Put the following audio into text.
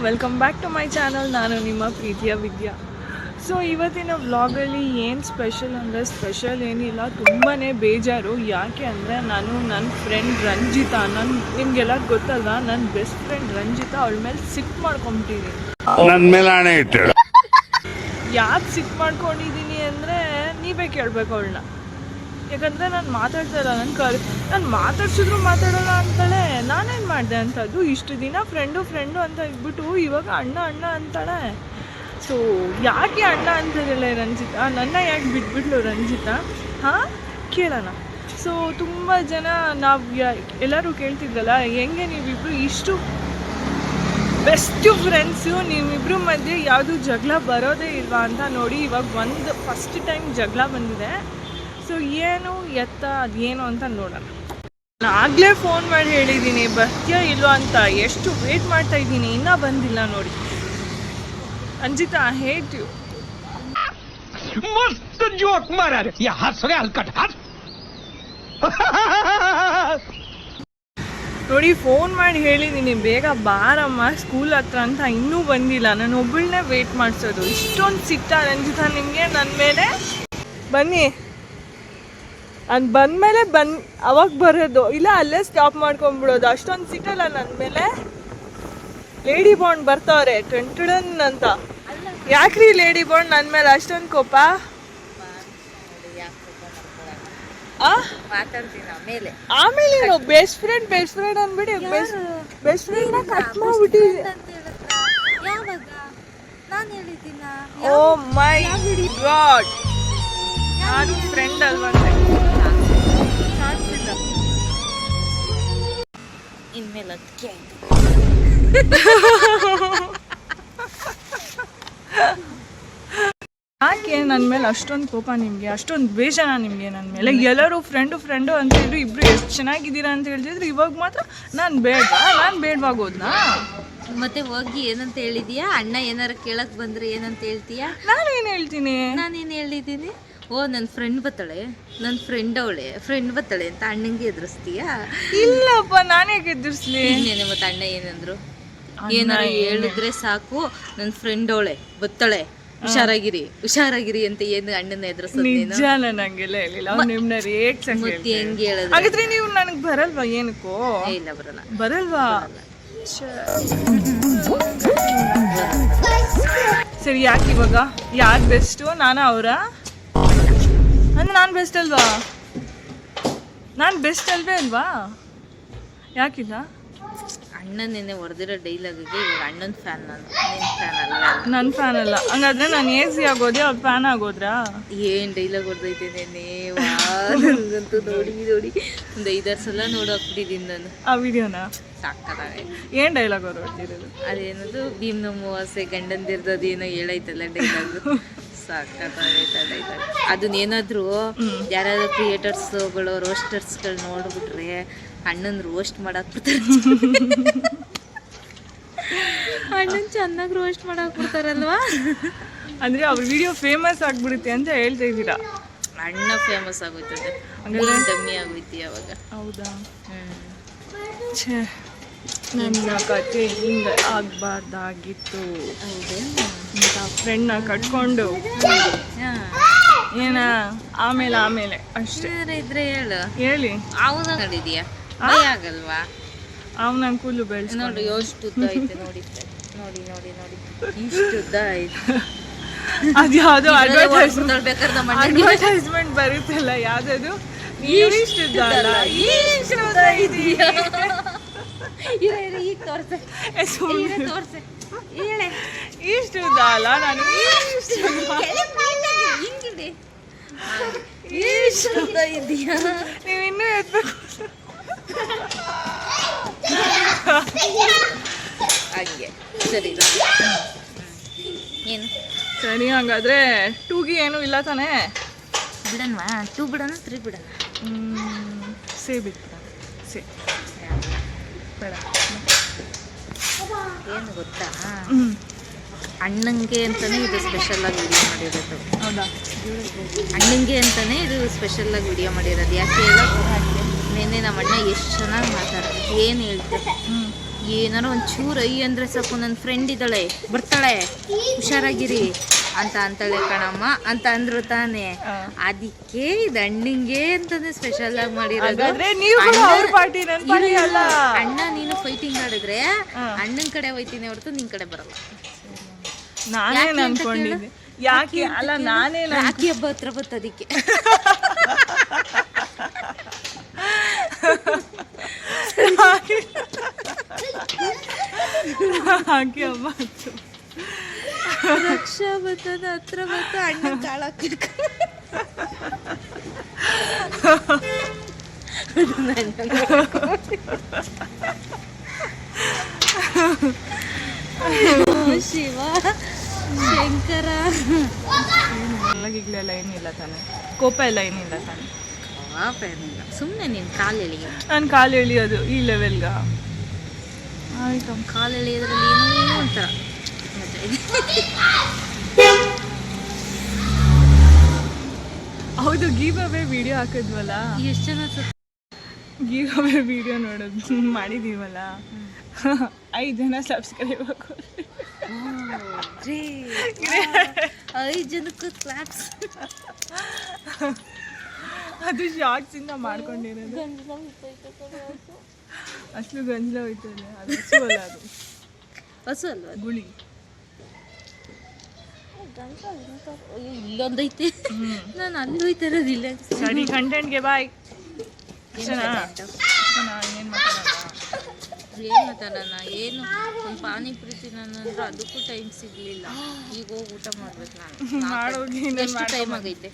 Welcome back to my channel. ನಾನು ನಿಮ್ಮ ಪ್ರೀತಿಯ ವಿದ್ಯಾ. ಸೊ ಇವತ್ತಿನ ವ್ಲಾಗಲ್ಲಿ ಏನು ಸ್ಪೆಷಲ್ ಅಂದರೆ ಸ್ಪೆಷಲ್ ಏನಿಲ್ಲ, ತುಂಬಾ ಬೇಜಾರು. ಯಾಕೆ ಅಂದರೆ ನಾನು ನನ್ನ ಫ್ರೆಂಡ್ ರಂಜಿತಾ, ನಿಮಗೆಲ್ಲ ಗೊತ್ತಲ್ವಾ, ನನ್ನ ಬೆಸ್ಟ್ ಫ್ರೆಂಡ್ ರಂಜಿತಾ, ಅವಳ ಮೇಲೆ ಸಿಟ್ ಮಾಡ್ಕೊಂಬಿಟ್ಟಿದ್ದೀನಿ. ನನ್ನ ಮೇಲೆ ಆಣೆ ಇಟ್ಟು. ಯಾಕೆ ಸಿಟ್ ಮಾಡ್ಕೊಂಡಿದ್ದೀನಿ ಅಂದರೆ ನೀವೇ ಕೇಳಬೇಕು ಅವಳನ್ನ. ಯಾಕಂದರೆ ನಾನು ಮಾತಾಡ್ತಾ ಇಲ್ಲ, ನಾನು ಮಾತಾಡ್ಸಿದ್ರು ಮಾತಾಡೋಲ್ಲ ಅಂತಾಳೆ. ನಾನೇನು ಮಾಡಿದೆ ಅಂಥದ್ದು? ಇಷ್ಟು ದಿನ ಫ್ರೆಂಡು ಅಂತ ಇದ್ಬಿಟ್ಟು ಇವಾಗ ಅಣ್ಣ ಅಂತಾಳೆ. ಸೊ ಯಾಕೆ ಅಣ್ಣ ಅಂತಾರಲ್ಲ ರಂಜಿತಾ, ನನ್ನ ಯಾಕೆ ಬಿಟ್ಬಿಟ್ಲು ರಂಜಿತಾ? ಹಾಂ, ಕೇಳೋಣ. ಸೊ ತುಂಬ ಜನ ಎಲ್ಲರೂ ಕೇಳ್ತಿದ್ರಲ್ಲ, ಹೆಂಗೆ ನೀವಿಬ್ಬರು ಇಷ್ಟು ಬೆಸ್ಟ್ ಫ್ರೆಂಡ್ಸು, ನೀವಿಬ್ಬರು ಮಧ್ಯೆ ಯಾವುದೂ ಜಗಳ ಬರೋದೇ ಇಲ್ವಾ ಅಂತ. ನೋಡಿ, ಇವಾಗ ಫಸ್ಟ್ ಟೈಮ್ ಜಗಳ ಬಂದಿದೆ. ಸೊ ಏನು ಅದೇನು ಅಂತ ನೋಡೋಣ. ನಾನು ಆಗಲೇ ಫೋನ್ ಮಾಡಿ ಹೇಳಿದ್ದೀನಿ ಬರ್ತೀಯಾ ಇಲ್ವೋ ಅಂತ. ಎಷ್ಟು ವೇಟ್ ಮಾಡ್ತಾ ಇದ್ದೀನಿ, ಇನ್ನೂ ಬಂದಿಲ್ಲ ನೋಡಿ. Ranjita, hate you. मस्त जोक मारा रे, ये हंस रहे हलकट हंस. ನೋಡಿ, ಫೋನ್ ಮಾಡಿ ಹೇಳಿದ್ದೀನಿ ಬೇಗ ಬಾರಮ್ಮ ಸ್ಕೂಲ್ ಹತ್ರ ಅಂತ. ಇನ್ನೂ ಬಂದಿಲ್ಲ. ನಾನು ಒಬ್ಬಳನ್ನೇ ವೇಟ್ ಮಾಡಿಸೋದು. ಇಷ್ಟೊಂದು ಸಿಟ್ಟ ರಂಜಿತಾ ನಿಮಗೆ ನನ್ನ ಮೇಲೆ? ಬನ್ನಿ, ನಾನು ಬಂದಮೇಲೆ ಅವಾಗ ಬರೋದು, ಇಲ್ಲ ಅಲ್ಲೇ ಸ್ಟಾಪ್ ಮಾಡ್ಕೊಂಬಿಡೋದು. ಅಷ್ಟೊಂದು ಸಿಟ್ಟಲ್ಲ ನನ್ನ ಮೇಲೆ. ಲೇಡಿ ಬಾಂಡ್ ಬರ್ತಾವ್ರೆ ಟೆಂಟಡನ್ ಅಂತ. ಯಾಕ್ರಿ ಲೇಡಿ ಬಾಂಡ್ ನನ್ನ ಮೇಲೆ ಅಷ್ಟೊಂದು ಕೋಪ? ಆಮೇಲೆ ಬೆಸ್ಟ್ ಫ್ರೆಂಡ್ ಅಂದ್ಬಿಡಿ, ಬೆಸ್ಟ್ ಫ್ರೆಂಡ್ ಕಟ್ ಮಾಡ್ಬಿಟ್ಟಿದೆ. ಓ ಮೈ ಗಾಡ್, ನಾನು ಫ್ರೆಂಡ್ ಅಲ್ವಾ? ಇನ್ಮೇಲೆ ಯಾಕೆ ನನ್ನ ಮೇಲೆ ಅಷ್ಟೊಂದು ಕೋಪ ನಿಮಗೆ, ಅಷ್ಟೊಂದು ಬೇಜಾರ ನಿಮಗೆ ನನ್ನ ಮೇಲೆ? ಎಲ್ಲರೂ ಫ್ರೆಂಡು ಅಂತ ಹೇಳಿದ್ರು, ಇಬ್ರು ಎಷ್ಟು ಚೆನ್ನಾಗಿದ್ದೀರಾ ಅಂತ ಹೇಳ್ತಿದ್ರು. ಇವಾಗ ಮಾತ್ರ ನಾನು ಬೇಡವಾಗೋದ್ನಾ? ಮತ್ತೆ ಹೋಗಿ ಏನಂತ ಹೇಳಿದೀಯಾ? ಅಣ್ಣ ಏನಾರು ಕೇಳಕ್ ಬಂದ್ರೆ ಏನಂತ ಹೇಳ್ತೀಯಾ? ನಾನೇನು ಹೇಳ್ತೀನಿ? ನಾನೇನು ಹೇಳಿದ್ದೀನಿ? ಓ, ನನ್ನ ಫ್ರೆಂಡ್ ಬರ್ತಾಳೆ ಅಂತ ಅಣ್ಣಂಗೆ ಎದುರಿಸ್ತೀಯಾ? ಇಲ್ಲಪ್ಪ, ನಾನೇ ಎದುರಿಸ್ಲಿ. ಇನ್ನೇನೆ ಮತ್ತೆ ಅಣ್ಣ ಏನಂದ್ರು? ಏನಾರು ಹೇಳಿದ್ರೆ ಸಾಕು, ನನ್ನ ಫ್ರೆಂಡ್ ಅವಳೆ ಬರ್ತಾಳೆ, ಹುಷಾರಾಗಿರಿ ಅಂತ ಏನು ಅಣ್ಣನ ಎದುರಿಸೋದು? ನಿಜಾನ, ನಂಗೆಲ್ಲ ಹೇಳಿಲ್ಲ. ಅವ್ನು ನಿಮ್ಮನ್ನ ರಿಯಾಕ್ಷನ್ ಮತ್ತೆ ಹೆಂಗೆ ಹೇಳೋದು? ಹಾಗಾದ್ರೆ ನೀವು ನನಗೆ ಬರಲ್ವಾ? ಏನಕ್ಕೋ ಇಲ್ಲ, ಬರಲ್ವಾ? ಸರಿ, ಯಾಕೆ ಇವಾಗ ಯಾರು ಬೆಸ್ಟು? ಅವರ ಅಂದ್ರೆ ನಾನು ಬೆಸ್ಟ್ ಅಲ್ವಾ? ನಾನು ಬೆಸ್ಟ್ ಅಲ್ವಾ? ಯಾಕಿಲ್ಲ? ಅಣ್ಣನೇನೆ ಹೊಡೆದಿರೋ ಡೈಲಾಗಿಗೆ ಇವಾಗ ಅಣ್ಣನ ಫ್ಯಾನ್ ನಾನು, ನಿನ್ನ ಫ್ಯಾನ್ ಅಲ್ಲ. ನನ್ನ ಫ್ಯಾನ್ ಅಲ್ಲ. ಹಂಗಾದ್ರೆ ನಾನು ಏಸಿ ಆಗೋದೆ, ಅವ್ರು ಫ್ಯಾನ್ ಆಗೋದ್ರಾ? ಏನು ಡೈಲಾಗ್ ಹೊಡೆದೈತೇನೆ ನನಗಂತೂ ನೋಡಿ ಒಂದು 5-6 ಸಲ ನೋಡೋಕ್ಬಿಟ್ಟಿದ್ದೀನಿ ನಾನು ಆ ವಿಡಿಯೋನ. ಸಾಕಾಗವೆ. ಏನು ಡೈಲಾಗ್ ಅವ್ರು ಹೊಡ್ತಿರೋದು? ಅದೇನದು ಭೀಮ್ನ ಮೂವಸೆ ಗಂಡಂದಿರ್ದದೇನೋ ಹೇಳೈತಲ್ಲ ಡೈಲಾಗ್. ಸಾಕಾಗೈತ ಡೈಲಾಗ್. ಅದನ್ನೇನಾದರೂ ಯಾರಾದ್ರೂ ಕ್ರಿಯೇಟರ್ಸ್ಗಳು ರೋಸ್ಟರ್ಸ್ಗಳು ನೋಡ್ಬಿಟ್ರೆ ಅಣ್ಣನ ರೋಸ್ಟ್ ಮಾಡಾಕ್ಬಿಡ್ತಾರೆ. ಅಣ್ಣನ್ ಚೆನ್ನಾಗಿ ರೋಸ್ಟ್ ಮಾಡಾಕ್ಬಿಡ್ತಾರಲ್ವಾ? ಅಂದರೆ ಅವ್ರ ವಿಡಿಯೋ ಫೇಮಸ್ ಆಗಿಬಿಡುತ್ತೆ ಅಂತ ಹೇಳ್ತಾ ಇದ್ದೀರಾ? ಅಣ್ಣ ಫೇಮಸ್ ಆಗೋಯ್ತದೆ, ಡಮ್ಮಿ ಆಗೋಯ್ತಿ ಅವಾಗ. ಹೌದಾ? ಛೇ, ನನ್ನ ಕತೆ ಹಿಂಗೆ ಆಗಬಾರ್ದಾಗಿತ್ತು. ಫ್ರೆಂಡ್ನ ಕಟ್ಕೊಂಡು ಏನ ಆಮೇಲೆ ಅಷ್ಟೇ. ಇದ್ರೆ ಹೇಳಿ. ಅವನ ನೋಡಿದ್ಯಾ? ಭಯ ಆಗಲ್ವಾ? ಅವನ ಕೂಲು ಬೆಳೆಸಿ ನೋಡಿ, ಎಷ್ಟು ಉದ್ದ ಐತೆ ನೋಡಿ, ಇಷ್ಟು ಉದ್ದ ಐತೆ. ಅದು ಯಾವುದೋ ಬೇಕಾದ್ರೆ ಅಡ್ವರ್ಟೈಸ್ಮೆಂಟ್ ಬರುತ್ತಲ್ಲ, ಯಾವ್ದದು? ಇಷ್ಟು ಉದ್ದ ಇದೆಯಾ? ಈಗ ತೋರ್ಸೆ ಹೇಳೆ. ಇಷ್ಟು ಉದ್ದ ಅಲ್ಲ, ನಾನು ಹಿಂಗಿದೆ. ಇಷ್ಟು ಉದ್ದ ಇದೆಯಾ? ನೀವು ಇನ್ನೂ ಎತ್ಬೇಕು. ಹಂಗೆ ಸರಿ. ಏನು ಸರಿ, ಹಂಗಾದ್ರೆ 2ಗೆ ಏನೂ ಇಲ್ಲ ತಾನೇ? ಬಿಡನ್ವಾ? 2 ಬಿಡೋಣ, 3 ಬಿಡೋಣ? ಸೇ ಬಿಟ್ಟು ಬೇಡ. ಏನು ಗೊತ್ತಾ, ಅಣ್ಣಂಗೆ ಅಂತಾನೆ ಇದು ಸ್ಪೆಷಲ್ ಆಗಿ ವಿಡಿಯೋ ಮಾಡಿರೋದು. ಹೌದಾ? ಅಣ್ಣಂಗೆ ಅಂತಾನೆ ಇದು ಸ್ಪೆಷಲ್ ಆಗಿ ವಿಡಿಯೋ ಮಾಡಿರೋದು. ಯಾಕೆ ಹೇಳೋ? ನೆನ್ನೆ ನಮ್ಮ ಅಣ್ಣ ಎಷ್ಟು ಚೆನ್ನಾಗಿ ಮಾತಾಡೋದು. ಏನು ಹೇಳ್ತೆ? ಏನಾರ ಒಂಚೂರು ಅಂದರೆ ಸಾಕು ನನ್ನ ಫ್ರೆಂಡ್ ಇದ್ದಾಳೆ ಬರ್ತಾಳೆ ಹುಷಾರಾಗಿರಿ ಅಂತ ಅಂತಾಳೆ ಕಣಮ್ಮ ಅಂತ ಅಂದ್ರು ತಾನೇ. ಅದಕ್ಕೆ ಇದು ಅಣ್ಣಂಗೆ ಅಂತಾನೆ ಸ್ಪೆಷಲ್ ಆಗಿ ಮಾಡಿರೋದು. ಹಾಗಾದ್ರೆ ನೀವು ಕೂಡ ಅವ್ರ ಪಾರ್ಟಿ ನನ್ನ ಪಾರ್ಟಿ ಅಲ್ಲ. ಅಣ್ಣ ನೀನು ಫೈಟಿಂಗ್ ಆಡಿದ್ರೆ ಅಣ್ಣನ ಕಡೆ ಹೋಯ್ತೀನಿ ಹೊರತು ನಿನ್ ಕಡೆ ಬರಲ್ಲ. ನಾನೇನ್ ಅನ್ಕೊಂಡಿದ್ದೆ ಯಾಕೆ ಅಲ್ಲ ನಾನೇನು ರಾಖಿ ಹಬ್ಬ ಹತ್ರ ಬತ್ತದಕ್ಕೆ ಹಾಗೆ ಅಮ್ಮ ರಕ್ಷಾ ಬತ್ತದ ಹತ್ರ ಬತ್ತ ಅಣ್ಣ ಕಾಳಕ್ಕೆ ಶಿವ ಶಂಕರ ಈಗಲೆಲ್ಲ ಏನಿಲ್ಲ ತಾನೆ, ಕೋಪ ಎಲ್ಲ ಏನಿಲ್ಲ ತಾನೆ. ಸುಮ್ಮನೆ ನೀನು ಕಾಲು ಎಳಿ ನಾನು ಕಾಲು ಎಳಿಯೋದು ಈ ಲೆವೆಲ್ಗ ಆಯ್ತು. ಕಾಲು ಎಳಿಯೋದ್ರಲ್ಲಿ ಏನೋ ಒಂಥರ ಹೌದು, ಗೀವ್ ಅವೇ ವಿಡಿಯೋ ಹಾಕಿದ್ವಲ್ಲ, ಎಷ್ಟು ಜನ ಗೀವ್ ಅವೇ ವಿಡಿಯೋ ನೋಡೋದು ಮಾಡಿದೀವಲ್ಲ, 5 ಜನ ಸಬ್ಸ್ಕ್ರೈಬ್ ಹಾಕೋದು. 5 ಜನಕ್ಕೂ ಕ್ಲಾಪ್ಸ್. ಅದು ಶಾರ್ಟ್ಸ್ ಇಂದ ಮಾಡ್ಕೊಂಡಿರೋದು. ಅಷ್ಟು ಗಂಜಲ ಹೋಯ್ತದೆ, ಅದು ಹಸು ಅಲ್ಲ, ಅದು ಹಸು ಅಲ್ವಾ ಗುಳಿ. ಇಲ್ಲೊಂದೈತೆ, ನಾನು ಅಲ್ಲಿ ಹೋಯ್ತಾ ಇರೋದಿಲ್ಲ. ಸರಿ, ಕಂಟೆಂಟ್ಗೆ ಬಾಯ್. ಏನು ಮಾತಾಡೋಣ, ಏನು ಒಂದು ಪಾನಿಪುರಿ ತಿನ್ನೋಣ ಅದಕ್ಕೂ ಟೈಮ್ ಸಿಗ್ಲಿಲ್ಲ. ಈಗ ಹೋಗಿ ಊಟ ಮಾಡ್ಬೇಕು ನಾನು. ಮಾಡೋಗಿ ಎಷ್ಟು ಟೈಮ್ ಆಗೈತೆ?